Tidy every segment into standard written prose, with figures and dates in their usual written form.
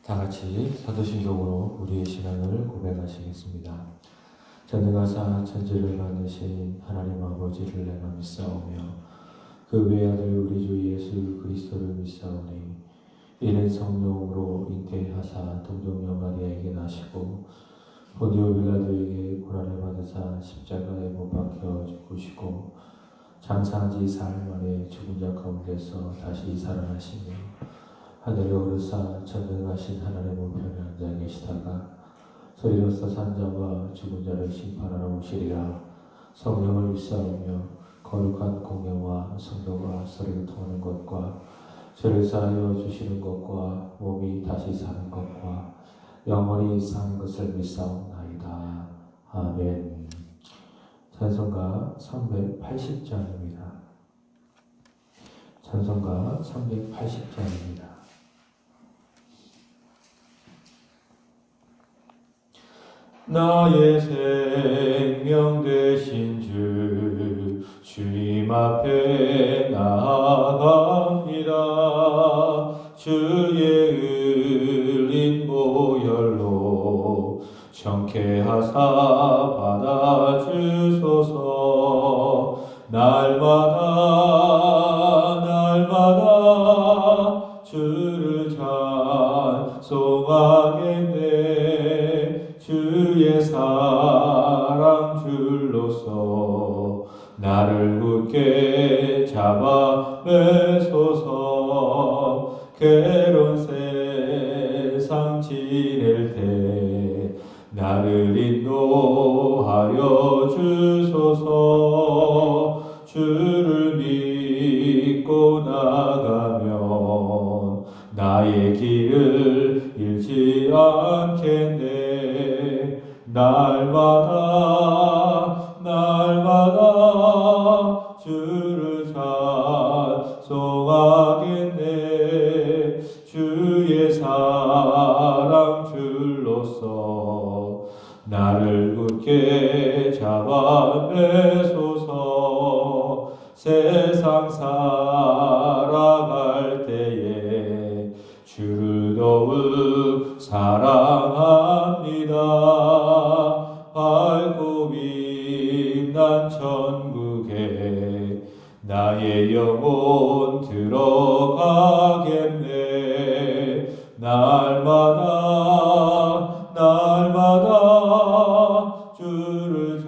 다 같이 사도신경으로 우리의 신앙을 고백하시겠습니다. 전능하사 천지를 만드신 하나님 아버지를 내가 믿사오며 그 외아들 우리 주 예수 그리스도를 믿사오니 이는 성령으로 잉태하사 동정녀 마리아에게 나시고 본디오 빌라도에게 고난을 받으사 십자가에 못 박혀 죽으시고 장사한 지 사흘 만에 죽은 자 가운데서 다시 살아나시며 하늘에 오르사 전능하신 하나님의 우편에 앉아 계시다가 저희로서 산 자와 죽은 자를 심판하러 오시리라. 성령을 믿사오며 거룩한 공예와 성도가 서로를 통하는 것과 죄를 사하여 주시는 것과 몸이 다시 사는 것과 영원히 사는 것을 믿사옵나이다. 아멘. 찬송가 380장입니다. 찬송가 380장입니다. 나의 생명 되신 주 주님 앞에 나아갑니다. 주의 흘린 보혈로 정케하사 받아주소서. 날마다 주를 찬송하겠네. 주의 사랑 줄로서 나를 굳게 잡아 매소서. 괴로운 세상 지낼 때 나를 인도하여 주소서. 주를 믿고 나가면 나의 길을 잃지 않겠네. 날마다 주를 찬송하겠네. 주의 사랑 줄로서 나를 굳게 잡아 매소서. 세상 살아갈 때에 주를 더욱 사랑합니다. 밝고 빛난 천국에 나의 영혼 들어가겠네. 날마다 주를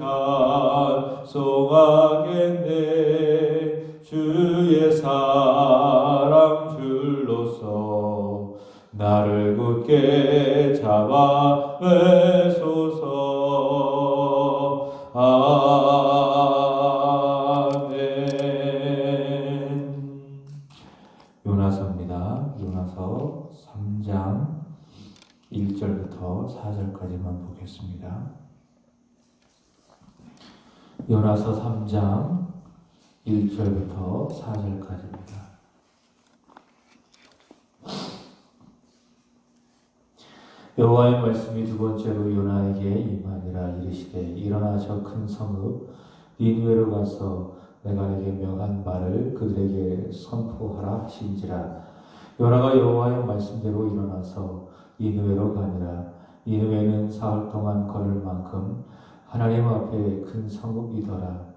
찬송하겠네. 주의 사랑 줄로서 나를 굳게 잡아 매소서. 아멘. 요나서입니다. 요나서 3장 1절부터 4절까지만 보겠습니다. 요나서 3장 1절부터 4절까지입니다. 여호와의 말씀이 두 번째로 요나에게 임하니라. 이르시되 일어나 저 큰 성읍 니느웨로 가서 내가 내게 명한 말을 그들에게 선포하라 하신지라. 요나가 여호와의 말씀대로 일어나서 니느웨로 가니라. 니느웨는 사흘 동안 걸을 만큼 하나님 앞에 큰 성읍이더라.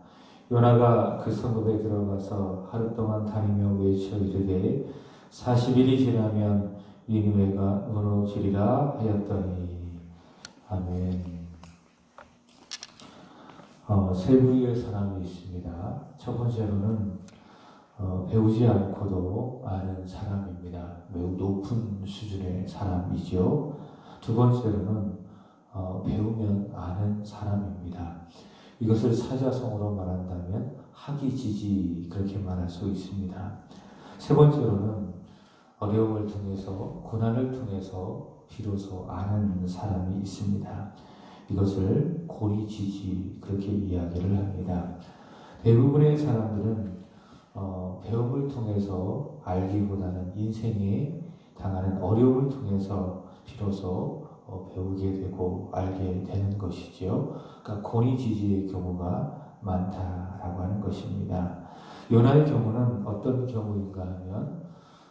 요나가 그 성읍에 들어가서 하루 동안 다니며 외쳐 이르되 40일이 지나면 니느웨가 무너지리라 하였더니. 아멘. 세 부류의 사람이 있습니다. 첫 번째로는 배우지 않고도 아는 사람입니다. 매우 높은 수준의 사람이죠. 두 번째로는 배우면 아는 사람입니다. 이것을 사자성어로 말한다면 학이지지 그렇게 말할 수 있습니다. 세 번째로는 어려움을 통해서 고난을 통해서 비로소 아는 사람이 있습니다. 이것을 고리지지 그렇게 이야기를 합니다. 대부분의 사람들은 배움을 통해서 알기보다는 인생에 당하는 어려움을 통해서 비로소 배우게 되고 알게 되는 것이지요. 그러니까 고리지지의 경우가 많다라고 하는 것입니다. 요나의 경우는 어떤 경우인가 하면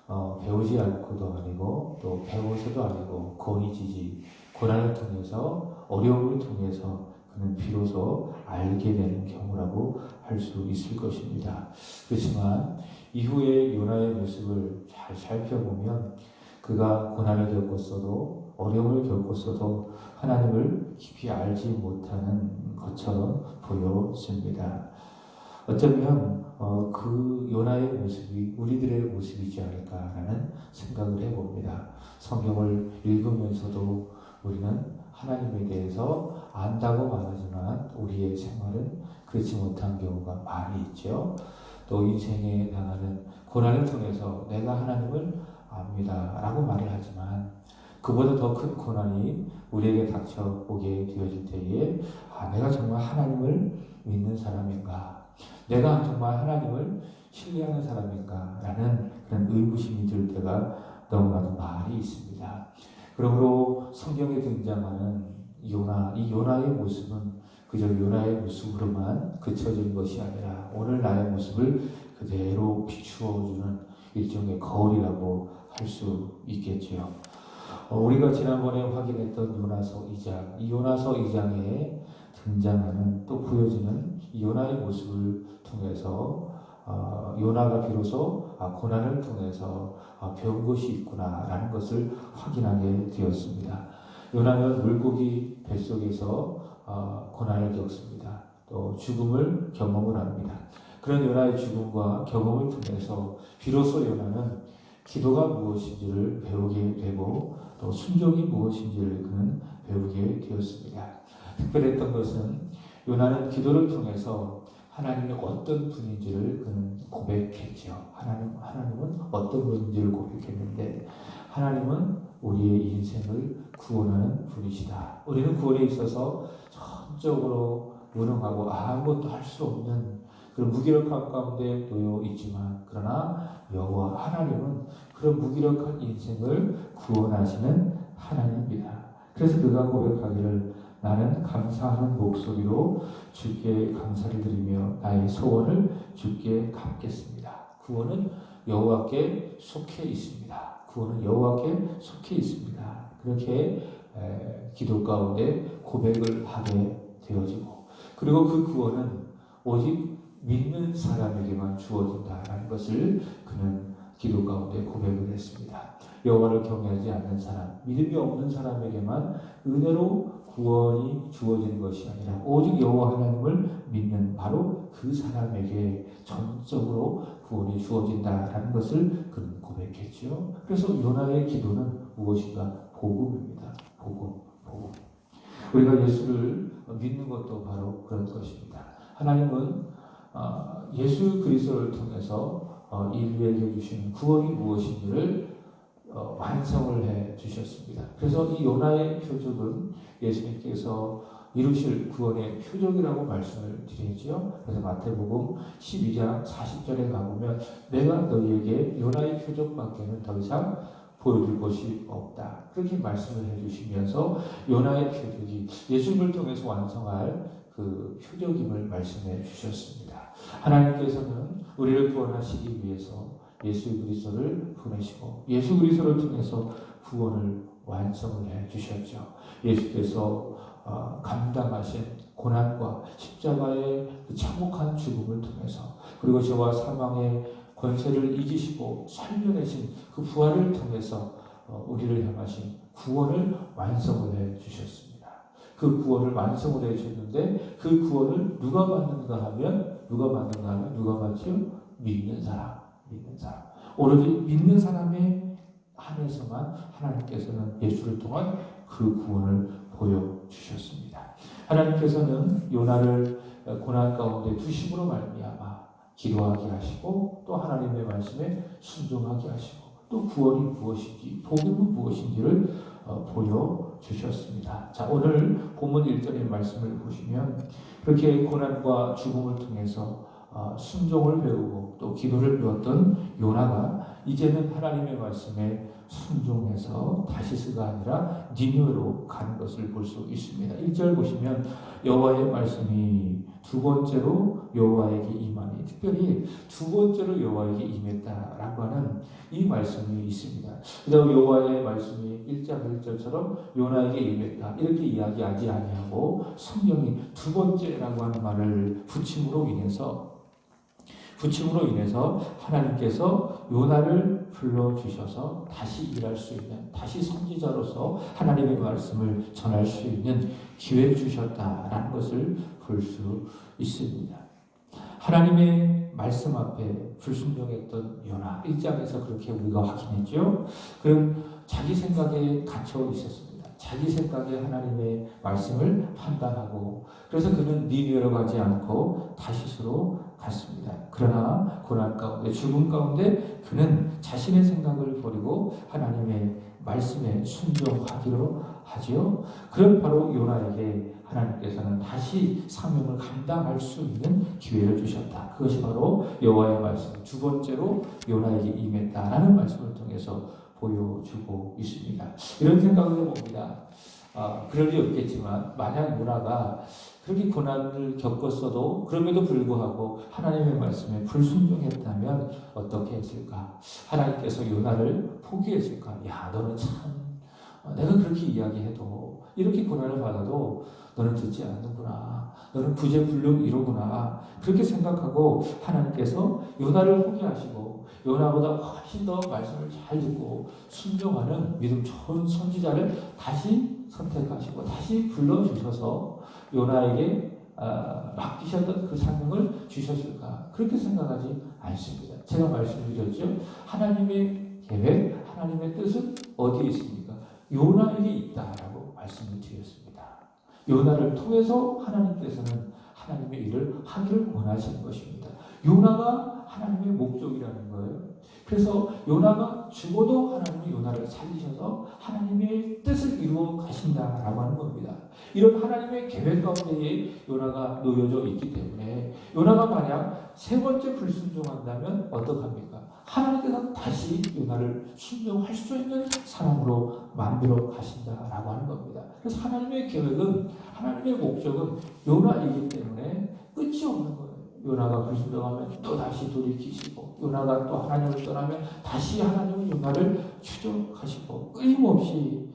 배우지 않고도 아니고 또 배워서도 아니고 권위지지 고난을 통해서 어려움을 통해서 그는 비로소 알게 되는 경우라고 할 수 있을 것입니다. 그렇지만 이후에 요나의 모습을 잘 살펴보면 그가 고난을 겪었어도 어려움을 겪었어도 하나님을 깊이 알지 못하는 것처럼 보여집니다. 어쩌면 그 요나의 모습이 우리들의 모습이지 않을까라는 생각을 해봅니다. 성경을 읽으면서도 우리는 하나님에 대해서 안다고 말하지만 우리의 생활은 그렇지 못한 경우가 많이 있죠. 또 인생에 당하는 고난을 통해서 내가 하나님을 압니다 라고 말을 하지만 그보다 더 큰 고난이 우리에게 닥쳐오게 되어질 때에 내가 정말 하나님을 믿는 사람인가? 내가 정말 하나님을 신뢰하는 사람인가? 라는 그런 의구심이 들 때가 너무나도 많이 있습니다. 그러므로 성경에 등장하는 요나, 이 요나의 모습은 그저 요나의 모습으로만 그쳐진 것이 아니라 오늘 나의 모습을 그대로 비추어주는 일종의 거울이라고 할 수 있겠지요. 우리가 지난번에 확인했던 요나서 2장, 이 요나서 2장에 등장하는 또 보여지는 이 요나의 모습을 통해서 요나가 비로소 고난을 통해서 배운 것이 있구나라는 것을 확인하게 되었습니다. 요나는 물고기 뱃속에서 고난을 겪습니다. 또 죽음을 경험을 합니다. 그런 요나의 죽음과 경험을 통해서 비로소 요나는 기도가 무엇인지를 배우게 되고 또 순종이 무엇인지를 그는 배우게 되었습니다. 특별했던 것은 요나는 기도를 통해서 하나님이 어떤 분인지를 그는 고백했죠. 하나님은 어떤 분인지를 고백했는데 하나님은 우리의 인생을 구원하는 분이시다. 우리는 구원에 있어서 전적으로 무능하고 아무것도 할 수 없는 그런 무기력함 가운데 놓여 있지만 그러나 여호와 하나님은 그런 무기력한 인생을 구원하시는 하나님입니다. 그래서 그가 고백하기를 나는 감사하는 목소리로 주께 감사를 드리며 나의 소원을 주께 갚겠습니다. 구원은 여호와께 속해 있습니다. 구원은 여호와께 속해 있습니다. 그렇게 기도 가운데 고백을 하게 되어지고 그리고 그 구원은 오직 믿는 사람에게만 주어진다라는 것을 그는 기도 가운데 고백을 했습니다. 여호와를 경외하지 않는 사람, 믿음이 없는 사람에게만 은혜로 구원이 주어지는 것이 아니라 오직 여호와 하나님을 믿는 바로 그 사람에게 전적으로 구원이 주어진다라는 것을 그는 고백했죠. 그래서 요나의 기도는 무엇인가? 복음입니다. 복음. 우리가 예수를 믿는 것도 바로 그런 것입니다. 하나님은 예수 그리스도를 통해서 인류에게 주신 구원이 무엇인지를 완성을 해 주셨습니다. 그래서 이 요나의 표적은 예수님께서 이루실 구원의 표적이라고 말씀을 드리죠. 그래서 마태복음 12장 40절에 가보면 내가 너희에게 요나의 표적밖에는 더 이상 보여줄 것이 없다. 그렇게 말씀을 해주시면서 요나의 표적이 예수님을 통해서 완성할 그 표적임을 말씀해 주셨습니다. 하나님께서는 우리를 구원하시기 위해서 예수 그리스도를 보내시고 예수 그리스도를 통해서 구원을 완성을 해 주셨죠. 예수께서 감당하신 고난과 십자가의 그 참혹한 죽음을 통해서 그리고 죄와 사망의 권세를 이기시고 살려내신 그 부활을 통해서 우리를 향하신 구원을 완성을 해 주셨습니다. 그 구원을 완성을 해 주셨는데 그 구원을 누가 받는가 하면 누가 받죠? 믿는 사람. 오로지 믿는 사람에 한해서만 하나님께서는 예수를 통한 그 구원을 보여주셨습니다. 하나님께서는 요나를 고난 가운데 두심으로 말미암아 기도하게 하시고 또 하나님의 말씀에 순종하게 하시고 또 구원이 무엇인지 복음은 무엇인지를 보여주셨습니다. 자, 오늘 본문 1절의 말씀을 보시면 그렇게 고난과 죽음을 통해서 순종을 배우고 또 기도를 배웠던 요나가 이제는 하나님의 말씀에 순종해서 다시스가 아니라 니느웨로 가는 것을 볼 수 있습니다. 1절 보시면 여호와의 말씀이 두 번째로 여호와에게 임하니, 특별히 두 번째로 여호와에게 임했다라고 하는 이 말씀이 있습니다. 그다음 여호와의 말씀이 1장 1절처럼 요나에게 임했다 이렇게 이야기하지 아니하고 성경이 두 번째라고 하는 말을 붙임으로 인해서 하나님께서 요나를 불러주셔서 다시 일할 수 있는, 다시 선지자로서 하나님의 말씀을 전할 수 있는 기회를 주셨다라는 것을 볼 수 있습니다. 하나님의 말씀 앞에 불순종했던 요나 1장에서 그렇게 우리가 확인했죠. 그럼 자기 생각에 갇혀 있었습니다. 자기 생각에 하나님의 말씀을 판단하고, 그래서 그는 니느웨로 가지 않고 다시스로 갔습니다. 그러나 고난 가운데, 죽음 가운데 그는 자신의 생각을 버리고 하나님의 말씀에 순종하기로 하지요. 그런 바로 요나에게 하나님께서는 다시 사명을 감당할 수 있는 기회를 주셨다. 그것이 바로 여호와의 말씀 두 번째로 요나에게 임했다라는 말씀을 통해서 보여주고 있습니다. 이런 생각을 해봅니다. 그럴 리 없겠지만 만약 요나가 그렇게 고난을 겪었어도 그럼에도 불구하고 하나님의 말씀에 불순종했다면 어떻게 했을까? 하나님께서 요나를 포기했을까? 야, 너는 참, 내가 그렇게 이야기해도 이렇게 고난을 받아도 너는 듣지 않는구나. 너는 구제불능이로구나. 그렇게 생각하고 하나님께서 요나를 포기하시고 요나보다 훨씬 더 말씀을 잘 듣고 순종하는 믿음 좋은 선지자를 다시 선택하시고 다시 불러주셔서 요나에게 맡기셨던 그 사명을 주셨을까? 그렇게 생각하지 않습니다. 제가 말씀드렸죠. 하나님의 계획, 하나님의 뜻은 어디에 있습니까? 요나에게 있다라고 말씀을 드렸습니다. 요나를 통해서 하나님께서는 하나님의 일을 하기를 원하시는 것입니다. 요나가 하나님의 목적이라는 거예요. 그래서 요나가 죽어도 하나님이 요나를 살리셔서 하나님의 뜻을 이루어 가신다라고 하는 겁니다. 이런 하나님의 계획 가운데에 요나가 놓여져 있기 때문에 요나가 만약 세 번째 불순종한다면 어떡합니까? 하나님께서 다시 요나를 순종할 수 있는 사람으로 만들어 가신다라고 하는 겁니다. 그래서 하나님의 계획은, 하나님의 목적은 요나이기 때문에 끝이 없는 거예요. 요나가 불순종하면 또 다시 돌이키시고, 요나가 또 하나님을 떠나면 다시 하나님은 요나를 추적하시고, 끊임없이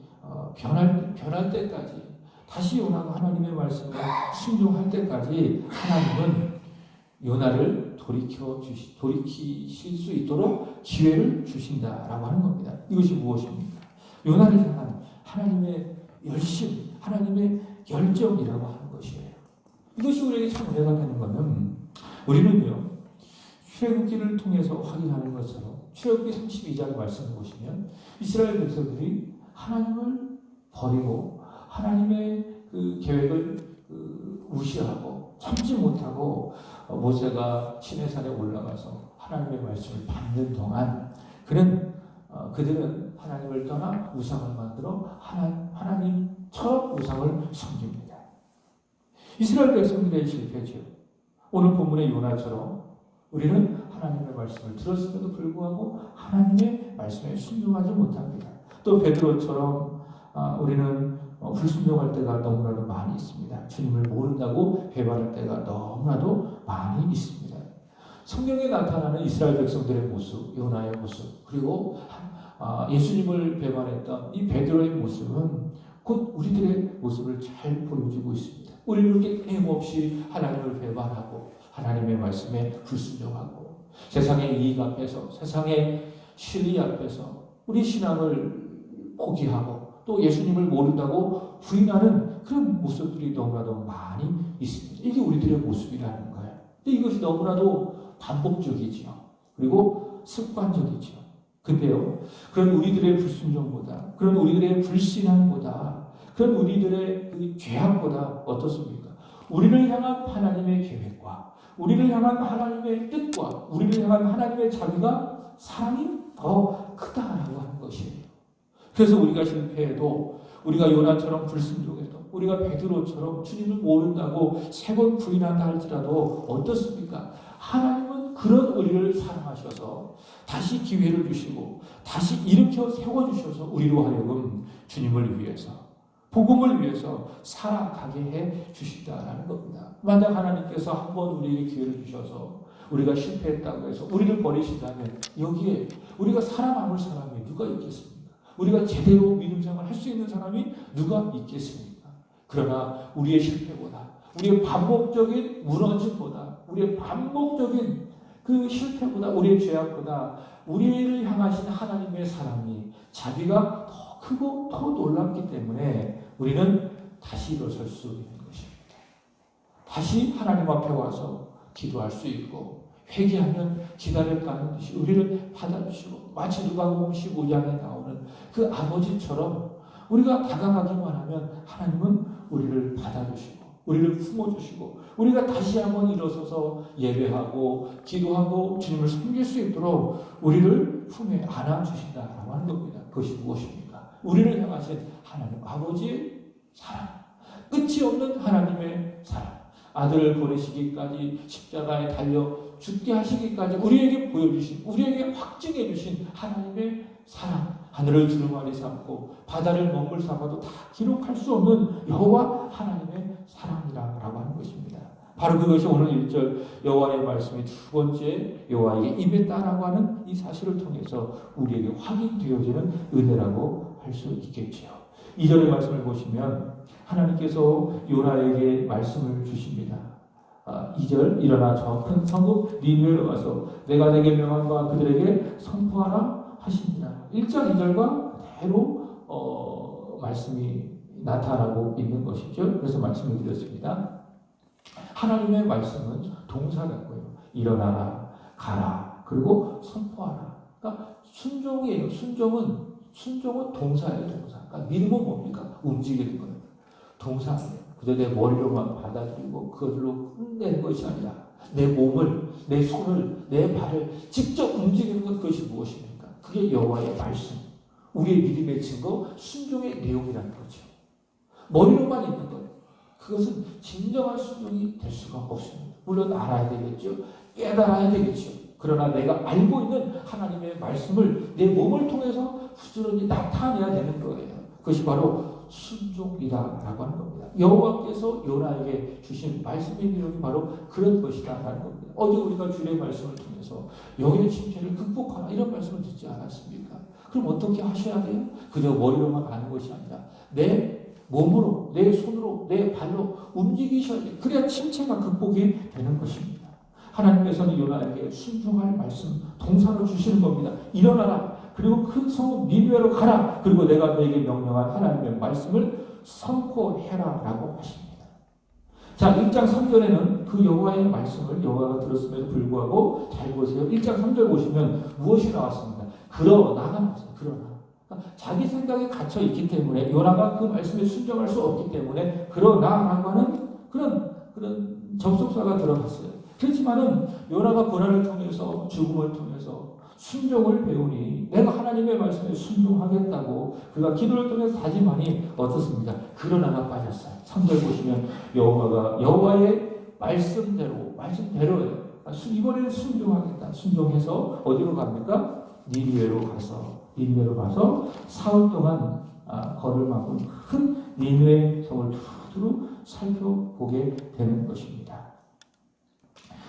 변할 때까지, 다시 요나가 하나님의 말씀을 순종할 때까지 하나님은 요나를 돌이키실 수 있도록 기회를 주신다라고 하는 겁니다. 이것이 무엇입니까? 요나를 향한 하나님의 열심, 하나님의 열정이라고 하는 것이에요. 이것이 우리에게 참 은혜가 되는 것은, 우리는요, 출애굽기를 통해서 확인하는 것처럼 출애굽기 32장 말씀을 보시면 이스라엘 백성들이 하나님을 버리고 하나님의 그 계획을 무시하고 참지 못하고 모세가 시내산에 올라가서 하나님의 말씀을 받는 동안 그들은 하나님을 떠나 우상을 만들어 하나님처럼 우상을 섬깁니다. 이스라엘 백성들의 실패죠. 오늘 본문의 요나처럼 우리는 하나님의 말씀을 들었음에도 불구하고 하나님의 말씀에 순종하지 못합니다. 또 베드로처럼 우리는 불순종할 때가 너무나도 많이 있습니다. 주님을 모른다고 배반할 때가 너무나도 많이 있습니다. 성경에 나타나는 이스라엘 백성들의 모습, 요나의 모습, 그리고 예수님을 배반했던 이 베드로의 모습은 곧 우리들의 모습을 잘 보여주고 있습니다. 우리는 이렇게 끊임없이 하나님을 배반하고 하나님의 말씀에 불순종하고 세상의 이익 앞에서, 세상의 신의 앞에서 우리 신앙을 포기하고 또 예수님을 모른다고 부인하는 그런 모습들이 너무나도 많이 있습니다. 이게 우리들의 모습이라는 거예요. 근데 이것이 너무나도 반복적이죠. 그리고 습관적이죠. 근데요, 그런 우리들의 불순종보다, 그런 우리들의 불신앙보다, 그런 우리들의 그 죄악보다 어떻습니까? 우리를 향한 하나님의 계획과, 우리를 향한 하나님의 뜻과, 우리를 향한 하나님의 자비가, 사랑이 더 크다라고 하는 것이에요. 그래서 우리가 실패해도, 우리가 요나처럼 불순종해도, 우리가 베드로처럼 주님을 모른다고 3번 부인한다 할지라도 어떻습니까? 하나님은 그런 우리를 사랑하셔서 다시 기회를 주시고 다시 일으켜 세워주셔서 우리로 하여금 주님을 위해서 복음을 위해서 살아가게 해 주신다라는 겁니다. 만약 하나님께서 한번 우리에게 기회를 주셔서 우리가 실패했다고 해서 우리를 버리신다면 여기에 우리가 살아남을 사람이 누가 있겠습니까? 우리가 제대로 믿음 생활을 할 수 있는 사람이 누가 있겠습니까? 그러나 우리의 실패보다 우리의 반복적인 무너짐보다 우리의 반복적인 그 실패보다 우리의 죄악보다 우리를 향하신 하나님의 사랑이 자비가 더 크고 더 놀랍기 때문에 우리는 다시 일어설 수 있는 것입니다. 다시 하나님 앞에 와서 기도할 수 있고 회개하면 기다렸다는 듯이 우리를 받아주시고 마치 누가복음 15장에 나오는 그 아버지처럼 우리가 다가가기만 하면 하나님은 우리를 받아주시고 우리를 품어주시고 우리가 다시 한번 일어서서 예배하고 기도하고 주님을 섬길 수 있도록 우리를 품에 안아주신다라고 하는 겁니다. 그것이 무엇입니까? 우리를 향하신 하나님 아버지의 사랑, 끝이 없는 하나님의 사랑, 아들을 보내시기까지 십자가에 달려 죽게 하시기까지 우리에게 보여주신, 우리에게 확증해 주신 하나님의 사랑, 하늘을 두루마리 삼고 바다를 먹물 삼아도 다 기록할 수 없는 여호와 하나님의 사랑이라고 하는 것입니다. 바로 그것이 오늘 1절 여호와의 말씀이 두 번째 여호와에게 임했다라고 하는 이 사실을 통해서 우리에게 확인되어지는 은혜라고 할 수 있겠지요. 2절의 말씀을 보시면 하나님께서 요나에게 말씀을 주십니다. 2절 일어나 저 큰 성읍 니느웨로 가서 내가 내게 명한 바 그들에게 선포하라 하십니다. 1절 2절과 그대로 말씀이 나타나고 있는 것이죠. 그래서 말씀을 드렸습니다. 하나님의 말씀은 동사 같고요. 일어나라, 가라, 그리고 선포하라. 그러니까 순종이에요. 순종은 동사예요. 동사. 그러니까 믿음은 뭡니까? 움직이는 거예요. 동사예요. 그저 내 머리로만 받아들이고 그걸로 끝내는 것이 아니라 내 몸을, 내 손을, 내 발을 직접 움직이는 것, 그것이 무엇입니까? 그게 여호와의 말씀. 우리의 믿음의 증거, 순종의 내용이라는 거죠. 머리로만 있는 것. 그것은 진정한 순종이 될 수가 없습니다. 물론 알아야 되겠죠. 깨달아야 되겠죠. 그러나 내가 알고 있는 하나님의 말씀을 내 몸을 통해서 부지런히 나타내야 되는 거예요. 그것이 바로 순종이다라고 하는 겁니다. 여호와께서 요나에게 주신 말씀의 내용이 바로 그런 것이다라는 겁니다. 어제 우리가 주의 말씀을 통해서 영의 침체를 극복하라 이런 말씀을 듣지 않았습니까? 그럼 어떻게 하셔야 돼요? 그저 머리로만 아는 것이 아니라 내 몸으로, 내 손으로, 내 발로 움직이셔야 돼요. 그래야 침체가 극복이 되는 것입니다. 하나님께서는 요나에게 순종할 말씀, 동사를 주시는 겁니다. 일어나라. 그리고 큰 성읍 니느웨로 가라. 그리고 내가 너에게 명령한 하나님의 말씀을 선포해라 라고 하십니다. 자, 1장 3절에는 그 여호와의 말씀을 여호와가 들었음에도 불구하고 잘 보세요. 1장 3절 보시면 무엇이 나왔습니다. 그러나가 나왔어요. 그러나. 자기 생각에 갇혀 있기 때문에 요나가 그 말씀에 순종할 수 없기 때문에 그러나라고 하는 그런 접속사가 들어갔어요. 그렇지만은 요나가 고난을 통해서 죽음을 통해서 순종을 배우니 내가 하나님의 말씀에 순종하겠다고 그가 기도를 통해서 다짐하니 어떻습니까? 그러나가 빠졌어요. 3절 보시면 여호와의 말씀대로예요. 이번에는 순종하겠다. 순종해서 어디로 갑니까? 니느웨로 가서 사흘 동안 걸을 만큼 큰 니느웨 성을 두루 살펴보게 되는 것입니다.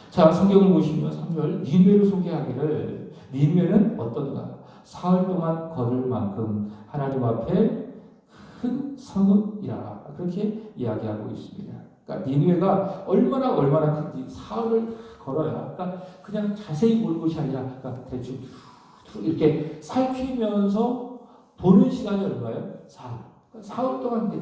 자, 성경을 보시면 3절 니느웨를 소개하기를 니느웨는 어떤가? 사흘 동안 걸을 만큼 하나님 앞에 큰 성읍이라 그렇게 이야기하고 있습니다. 그러니까 니느웨가 얼마나 큰지 사흘을 걸어야, 그러니까 그냥 자세히 볼 것이 아니라 그러니까 대충 이렇게 살피면서 보는 시간이 얼마예요? 사흘 동안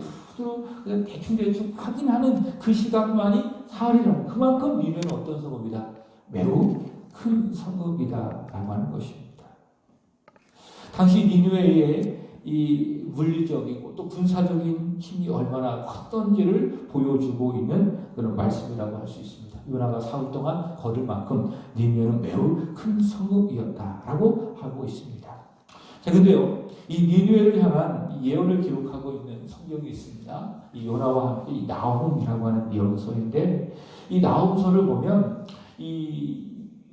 그냥 대충 확인하는 그 시간만이 사흘이라고. 그만큼 니느웨는 어떤 성읍이다? 매우 큰 성읍이다라고 하는 것입니다. 당시 니느웨의 이 물리적이고 또 군사적인 힘이 얼마나 컸던지를 보여주고 있는 그런 말씀이라고 할 수 있습니다. 요나가 사흘 동안 걸을 만큼 니느웨는 매우 큰 성읍이었다라고 하고 있습니다. 자, 근데요, 이 니느웨를 향한 예언을 기록하고 있는 성경이 있습니다. 이 요나와 함께 이 나훔이라고 하는 예언서인데, 이 나훔서를 보면 이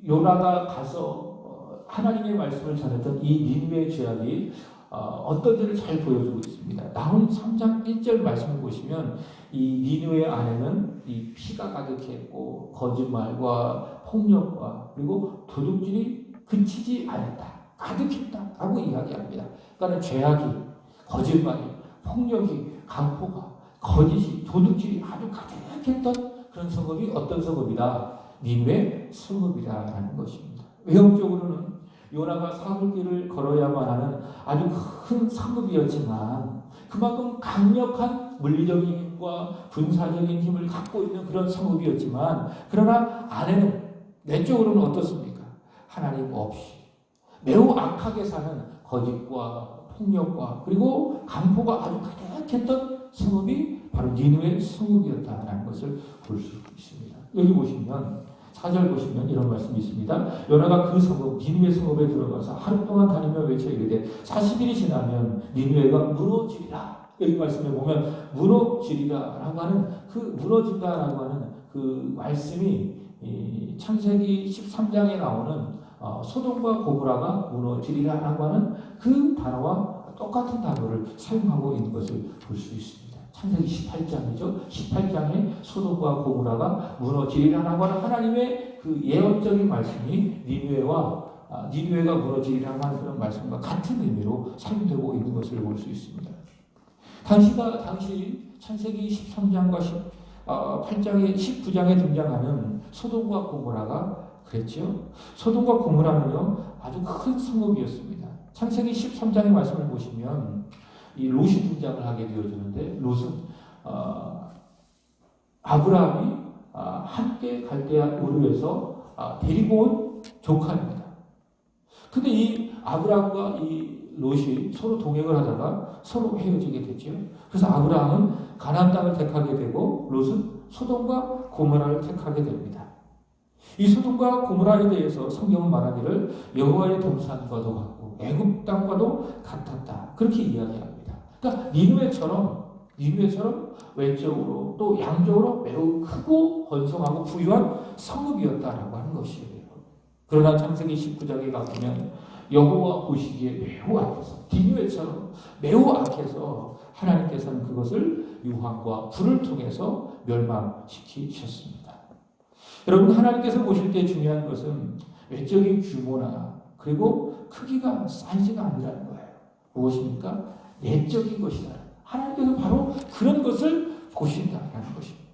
요나가 가서 하나님의 말씀을 전했던 이 니느웨 죄악이 어떤지를 잘 보여주고 있습니다. 나훈 3장 1절 말씀을 보시면 이 니느웨 안에는 이 피가 가득했고 거짓말과 폭력과 그리고 도둑질이 그치지 않았다. 가득했다라고 이야기합니다. 그러니까 죄악이, 거짓말이, 폭력이, 강포가, 거짓이, 도둑질이 아주 가득했던 그런 성읍이 어떤 성읍이다? 니느웨 성읍이라는 것입니다. 외형적으로는 요나가 사흘길을 걸어야만 하는 아주 큰 성읍이었지만 그만큼 강력한 물리적인 힘과 군사적인 힘을 갖고 있는 그런 성읍이었지만 그러나 안에는 내적으로는 어떻습니까? 하나님 없이 매우 악하게 사는 거짓과 폭력과 그리고 강포가 아주 가득했던 성읍이 바로 니느웨 성읍이었다는 것을 볼 수 있습니다. 여기 보시면 4절 보시면 이런 말씀이 있습니다. 요나가 그 성읍 니느웨 성읍에 들어가서 하루 동안 다니며 외쳐 이르되 40일이 지나면 니느웨가 무너지리라. 여기 말씀에 보면 무너지리라라고 하는 그 무너진다라고 하는 그 말씀이 창세기 13장에 나오는 소돔과 고모라가 무너지리라라고 하는 그 단어와 똑같은 단어를 사용하고 있는 것을 볼 수 있습니다. 창세기 18장이죠. 18장에 소돔과 고모라가 무너지리라라고 하는 하나님의 그 예언적인 말씀이 니느웨가 무너지리라고 하는 그런 말씀과 같은 의미로 사용되고 있는 것을 볼 수 있습니다. 당시 창세기 13장과 8장에 19장에 등장하는 소돔과 고모라가 그랬죠. 소돔과 고모라는요 아주 큰 성읍이었습니다. 창세기 13장의 말씀을 보시면 이 롯이 등장을 하게 되어지는데 롯은 아브라함이 함께 갈대아 우르에서 데리고 온 조카입니다. 근데 이 아브라함과 이 롯이 서로 동행을 하다가 서로 헤어지게 됐죠. 그래서 아브라함은 가나안 땅을 택하게 되고 롯은 소돔과 고모라를 택하게 됩니다. 이 소돔과 고모라에 대해서 성경은 말하기를 여호와의 동산과도 같고 애굽 땅과도 같았다. 그렇게 이야기합니다. 그러니까 니느웨처럼 외적으로 또 양적으로 매우 크고 번성하고 부유한 성읍이었다라고 하는 것이에요. 그러나 창세기 19장에 가보면 여호와 보시기에 매우 악해서 니느웨처럼 매우 악해서 하나님께서는 그것을 유황과 불을 통해서 멸망시키셨습니다. 여러분 하나님께서 보실 때 중요한 것은 외적인 규모나 그리고 크기가 사이즈가 아니라는 거예요. 무엇입니까? 내적인 것이다. 하나님께서 바로 그런 것을 보신다는 것입니다.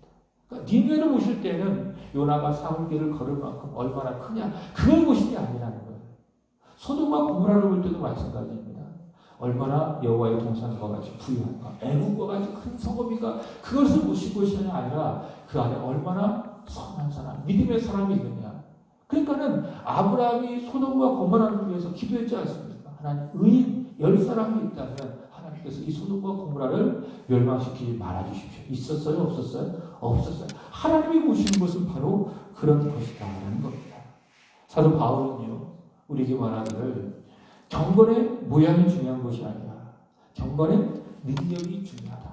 그러니까 니느웨를 보실 때는 요나가 사흘길을 걸을 만큼 얼마나 크냐 그걸 보시지 아니라는 거예요. 소돔과 고모라를 볼 때도 마찬가지입니다. 얼마나 여호와의 동산과 같이 부유한가 애국과 같이 큰 성읍인가 그것을 보실 것이 아니라 그 안에 얼마나 선한 사람 믿음의 사람이 있느냐. 그러니까는 아브라함이 소돔과 고모라를 위해서 기도했지 않습니까? 하나님 의인 10사람이 있다면 하나님께서 이 소돔과 고모라를 멸망시키지 말아주십시오. 있었어요? 없었어요? 없었어요. 하나님이 보시는 것은 바로 그런 것이다 라는 겁니다. 사도 바울은요 우리에게 말하기를 경건의 모양이 중요한 것이 아니라 경건의 능력이 중요하다.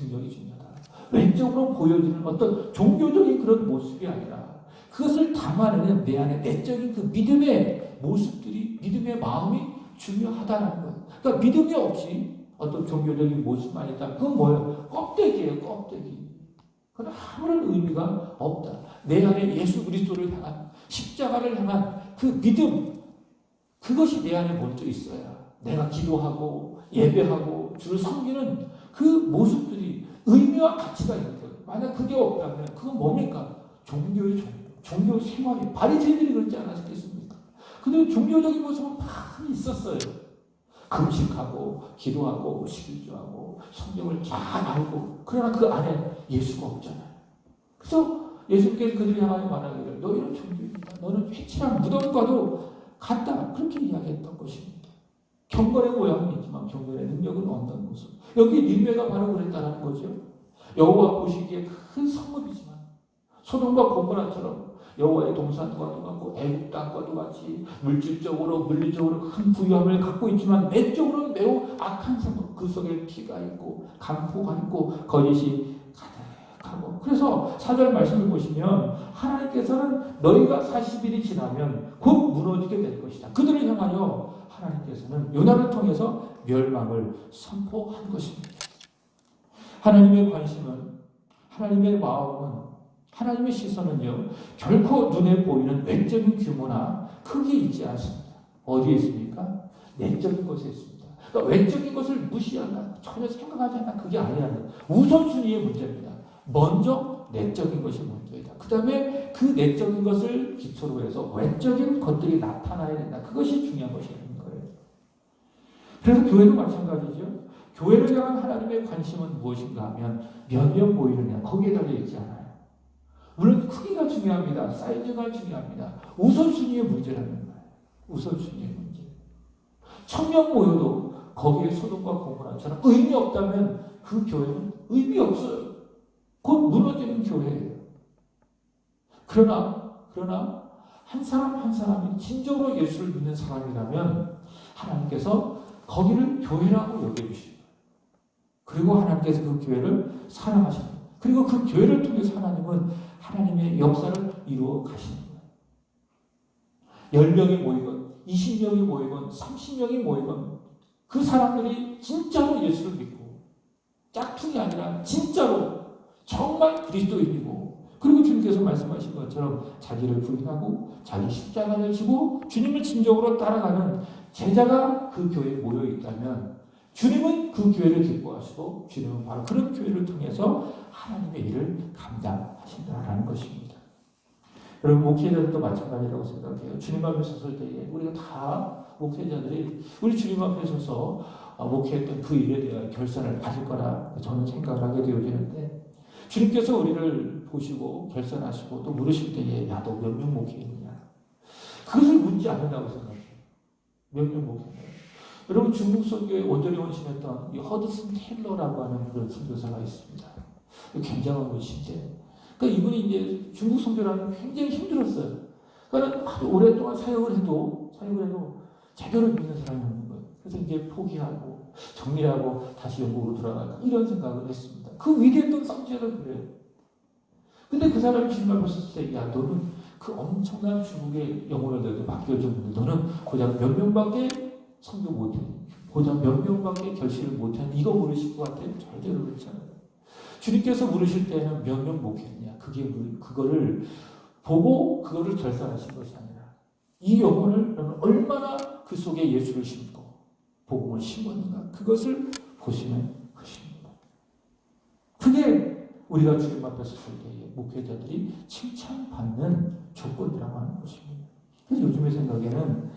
능력이 중요하다. 왼쪽으로 보여지는 어떤 종교적인 그런 모습이 아니라 그것을 담아내는 내 안에 내적인 그 믿음의 모습들이 믿음의 마음이 중요하다는 거예요. 그러니까 믿음이 없이 어떤 종교적인 모습만 있다. 그건 뭐예요? 껍데기예요. 껍데기. 그건 아무런 의미가 없다. 내 안에 예수 그리스도를 향한 십자가를 향한 그 믿음 그것이 내 안에 먼저 있어야 내가 기도하고 예배하고 주를 섬기는 그 모습들이 의미와 가치가 있는 거예요. 만약 그게 없다면 그건 뭡니까? 종교의 종교 생활이 바리새인들이 그렇지 않았겠습니까? 근데 종교적인 모습은 많이 있었어요. 금식하고 기도하고 십일조하고 성경을 잘 알고 그러나 그 안에 예수가 없잖아요. 그래서 예수께서 그들이 향하여 말하기를 너희는 종교입니다. 너는 회칠한 무덤과도 같다. 그렇게 이야기했던 것입니다. 경건의 모양은 있지만 경건의 능력은 없는 모습. 여기 니느웨가 바로 그랬다는 거죠. 여호와 보시기에 큰 성읍이지만 소돔과 고모라처럼 여호와의 동산과도 같고 애굽 땅과도 같이 물질적으로 물리적으로 큰 부유함을 갖고 있지만 내적으로는 매우 악한 성읍. 그 속에 피가 있고 강포가 있고 거짓이 가득하고 하고, 그래서 4절 말씀을 보시면 하나님께서는 너희가 40일이 지나면 곧 무너지게 될 것이다. 그들을 향하여 하나님께서는 요나를 통해서 멸망을 선포한 것입니다. 하나님의 관심은, 하나님의 마음은, 하나님의 시선은요, 결코 눈에 보이는 외적인 규모나 크기에 있지 않습니다. 어디에 있습니까? 내적인 것에 있습니다. 그러니까 외적인 것을 무시한다, 전혀 생각하지 않는다, 그게 아니라는 우선순위의 문제입니다. 먼저 내적인 것이 먼저이다. 그 다음에 그 내적인 것을 기초로 해서 외적인 것들이 나타나야 된다. 그것이 중요한 것이라는 거예요. 그래서 교회도 마찬가지죠. 교회를 향한 하나님의 관심은 무엇인가 하면 몇 명 모이느냐, 거기에 달려 있지 않아요. 물론 크기가 중요합니다. 사이즈가 중요합니다. 우선순위의 문제라는 거예요. 우선순위의 문제. 1000명 모여도 거기에 소돔과 고모라처럼 의미 없다면 그 교회는 의미 없어요. 곧 무너지는 교회예요. 그러나 한 사람 한 사람이 진정으로 예수를 믿는 사람이라면 하나님께서 거기를 교회라고 여겨주시고, 그리고 하나님께서 그 교회를 사랑하십니다. 그리고 그 교회를 통해서 하나님은 하나님의 역사를 이루어 가시는 거예요. 10명이 모이건 20명이 모이건 30명이 모이건 그 사람들이 진짜로 예수를 믿고 짝퉁이 아니라 진짜로 정말 그리스도인이고, 그리고 주님께서 말씀하신 것처럼 자기를 부인하고 자기 십자가를 지고 주님을 진정으로 따라가는 제자가 그 교회에 모여 있다면 주님은 그 교회를 기뻐하시고 주님은 바로 그런 교회를 통해서 하나님의 일을 감당하신다라는 것입니다. 여러분, 목회자들도 마찬가지라고 생각해요. 주님 앞에 섰을 때에 우리가 다 목회자들이 우리 주님 앞에 서서 목회했던 그 일에 대한 결산을 받을 거라 저는 생각을 하게 되어지는데, 주님께서 우리를 보시고 결산하시고 또 물으실 때에 야, 너 몇 명 목회했느냐, 그것을 묻지 않는다고 생각해요. 몇 명 목회했느냐. 여러분, 중국 선교에 온전히 헌신했던 이 허드슨 테일러라고 하는 그런 선교사가 있습니다. 굉장한 분이신데, 그러니까 이분이 이제 중국 선교라는 굉장히 힘들었어요. 그러니까 아주 오랫동안 사역을 해도 제대로 믿는 사람이 없는 거예요. 그래서 이제 포기하고 정리하고 다시 영국으로 돌아갈까 이런 생각을 했습니다. 그 위대했던 선지자도 그래요. 근데 그 사람이 주님 앞에 섰을 때, 야, 너는 그 엄청난 중국의 영혼을 너에게 맡겨줬는데 너는 고작 몇 명밖에 선교 못해, 고작 몇 명밖에 결실을 못했는데 이거 모르실 것 같아요? 절대로 그렇지 않아요. 주님께서 물으실 때는 몇 명 목회했냐, 그거를 보고 그거를 결산하신 것이 아니라 이 영혼을 너는 얼마나 그 속에 예수를 심고 복음을 심었는가, 그것을 보시는 것입니다. 그게 우리가 주님 앞에 섰을 때에 목회자들이 칭찬받는 조건이라고 하는 것입니다. 그래서 요즘의 생각에는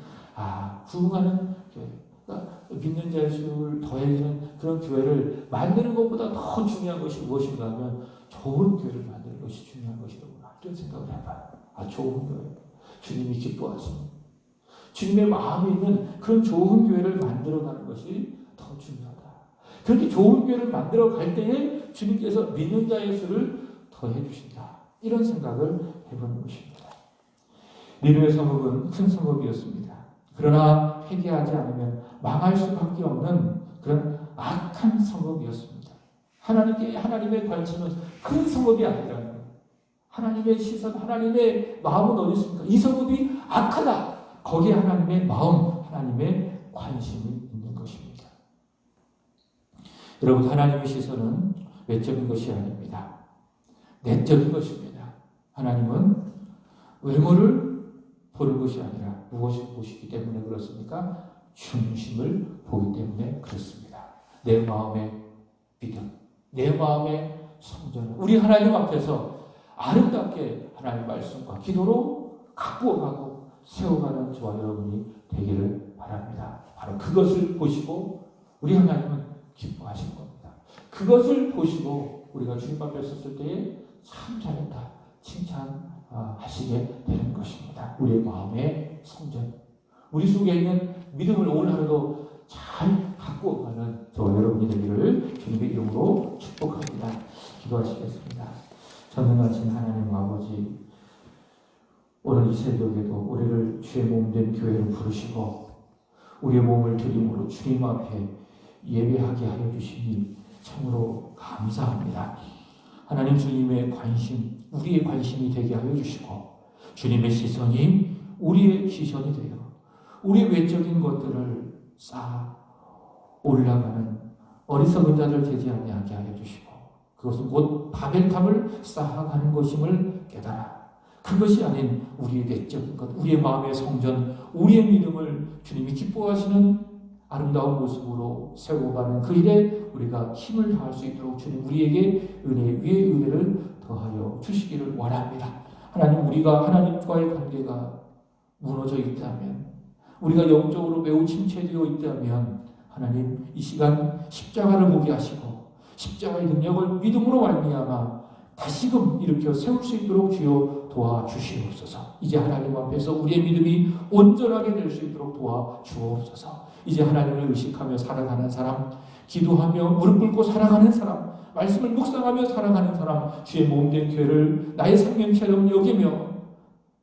부흥하는 교회, 그러니까 믿는 자의 수를 더해지는 그런 교회를 만드는 것보다 더 중요한 것이 무엇인가 하면 좋은 교회를 만드는 것이 중요한 것이라구나, 이런 생각을 해봐요. 좋은 교회, 주님이 기뻐하시는, 주님의 마음에 있는 그런 좋은 교회를 만들어가는 것이 더 중요하다. 그렇게 좋은 교회를 만들어 갈 때에 주님께서 믿는 자의 수를 더해 주신다, 이런 생각을 해보는 것입니다. 니느웨 성읍은 큰 성읍이었습니다. 그러나 회개하지 않으면 망할 수밖에 없는 그런 악한 성읍이었습니다. 하나님의 관심은 큰 성읍이 아니라는 거예요. 하나님의 시선, 하나님의 마음은 어디 있습니까? 이 성읍이 악하다. 거기에 하나님의 마음, 하나님의 관심이 있는 것입니다. 여러분, 하나님의 시선은 외적인 것이 아닙니다. 내적인 것입니다. 하나님은 외모를 보는 것이 아니라 무엇을 보시기 때문에 그렇습니까? 중심을 보기 때문에 그렇습니다. 내 마음의 믿음, 내 마음의 성전을 우리 하나님 앞에서 아름답게 하나님의 말씀과 기도로 가꾸어가고 세워가는 저와 여러분이 되기를 바랍니다. 바로 그것을 보시고 우리 하나님은 기뻐하실 겁니다. 그것을 보시고 우리가 주님 앞에 섰을 때에 참 잘했다, 칭찬하시게 되는 것입니다. 우리의 마음의 성전, 우리 속에 있는 믿음을 오늘 하루도 잘 가꾸어가는 저와 여러분이 되기를 주님의 이름으로 축복합니다. 기도하시겠습니다. 전능하신 하나님 아버지, 오늘 이 새벽에도 우리를 주의 몸된 교회로 부르시고 우리의 몸을 드림으로 주님 앞에 예배하게 하여 주시니 참으로 감사합니다. 하나님 주님의 관심, 우리의 관심이 되게 하여 주시고 주님의 시선이 우리의 시선이 되어 우리의 외적인 것들을 쌓아 올라가는 어리석은 자들 되지 아니하게 하여 주시고 그것은 곧 바벨탑을 쌓아가는 것임을 깨달아 그것이 아닌 우리의 내적인 것, 우리의 마음의 성전, 우리의 믿음을 주님이 기뻐하시는 아름다운 모습으로 세워가는 그 일에 우리가 힘을 다할 수 있도록 주님 우리에게 은혜 위에 은혜를 더하여 주시기를 원합니다. 하나님 우리가 하나님과의 관계가 무너져 있다면 우리가 영적으로 매우 침체되어 있다면 하나님 이 시간 십자가를 보게 하시고 십자가의 능력을 믿음으로 말미암아 다시금 일으켜 세울 수 있도록 주여 도와주시옵소서. 이제 하나님 앞에서 우리의 믿음이 온전하게 될 수 있도록 도와주옵소서. 이제 하나님을 의식하며 살아가는 사람, 기도하며 무릎 꿇고 살아가는 사람, 말씀을 묵상하며 살아가는 사람, 주의 몸된 교회를 나의 생명처럼 여기며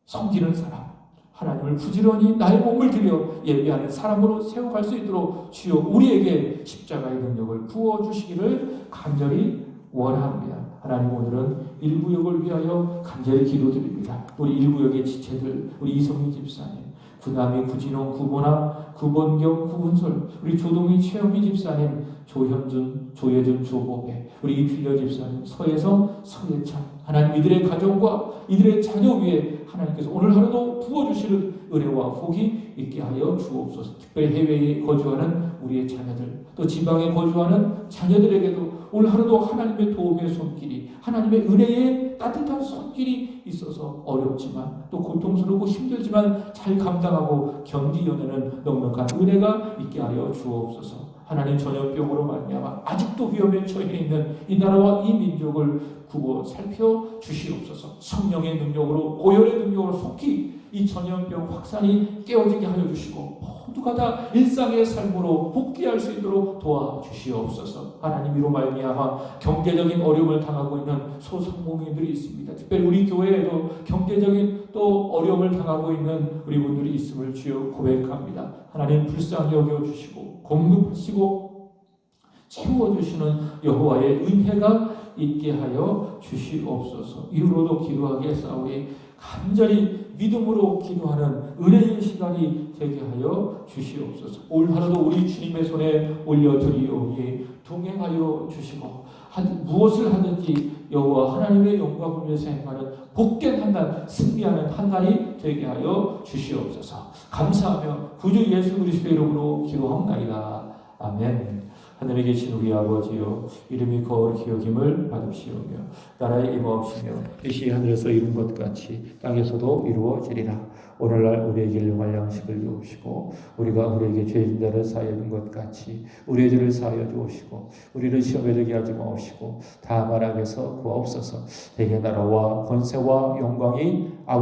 섬기는 사람, 하나님을 부지런히 나의 몸을 들여 예배하는 사람으로 세워갈 수 있도록 주여 우리에게 십자가의 능력을 부어주시기를 간절히 원합니다. 하나님 오늘은 일구역을 위하여 간절히 기도드립니다. 우리 일구역의 지체들, 우리 이성희 집사님, 구남이 구진홍, 구보나, 구본경, 구분솔, 우리 조동희, 최영희 집사님, 조현준, 조예준, 조보배, 우리 이필려 집사님, 서혜성, 서예찬, 하나님 이들의 가정과 이들의 자녀 위에 하나님께서 오늘 하루도 부어주시는 은혜와 복이 있게 하여 주옵소서. 특별히 해외에 거주하는 우리의 자녀들, 또 지방에 거주하는 자녀들에게도 오늘 하루도 하나님의 도움의 손길이, 하나님의 은혜의 따뜻한 손길이 있어서 어렵지만 또 고통스럽고 힘들지만 잘 감당하고 견디어내는 넉넉한 은혜가 있게 하여 주옵소서. 하나님 전염병으로 말미암아 아직도 위험에 처해 있는 이 나라와 이 민족을 구워 살펴 주시옵소서. 성령의 능력으로 고열의 능력으로 속히 이 전염병 확산이 깨어지게 하여 주시고 모두가 다 일상의 삶으로 복귀할 수 있도록 도와주시옵소서. 하나님 이로 말미암아 경제적인 어려움을 당하고 있는 소상공인들이 있습니다. 특별히 우리 교회에도 경제적인 또 어려움을 당하고 있는 우리 분들이 있음을 주여 고백합니다. 하나님 불쌍히 여겨주시고 공급하시고 채워주시는 여호와의 은혜가 있게 하여 주시옵소서. 이후로도 기도하게 싸우리 간절히 믿음으로 기도하는 은혜의 시간이 되게 하여 주시옵소서. 올 하루도 우리 주님의 손에 올려드리오니 동행하여 주시고 무엇을 하든지 여호와 하나님의 영광을 위해서 행하는 복된 한날, 승리하는 한날이 되게 하여 주시옵소서. 감사하며 구주 예수 그리스도의 이름으로 기도하옵나이다. 아멘. 하늘에 계신 우리 아버지여, 이름이 거룩히 여김을 받으시오며 나라의 임하옵시며 뜻이 하늘에서 이룬 것 같이 땅에서도 이루어지리라. 오늘날 우리에게 일용할 양식을 주옵시고 우리가 우리에게 죄진 자를 사하여 준 것 같이 우리의 죄를 사하여 주옵시고 우리를 시험에 들게 하지 마옵시고 다만 악에서 구하옵소서. 대개 나라와 권세와 영광이 아버지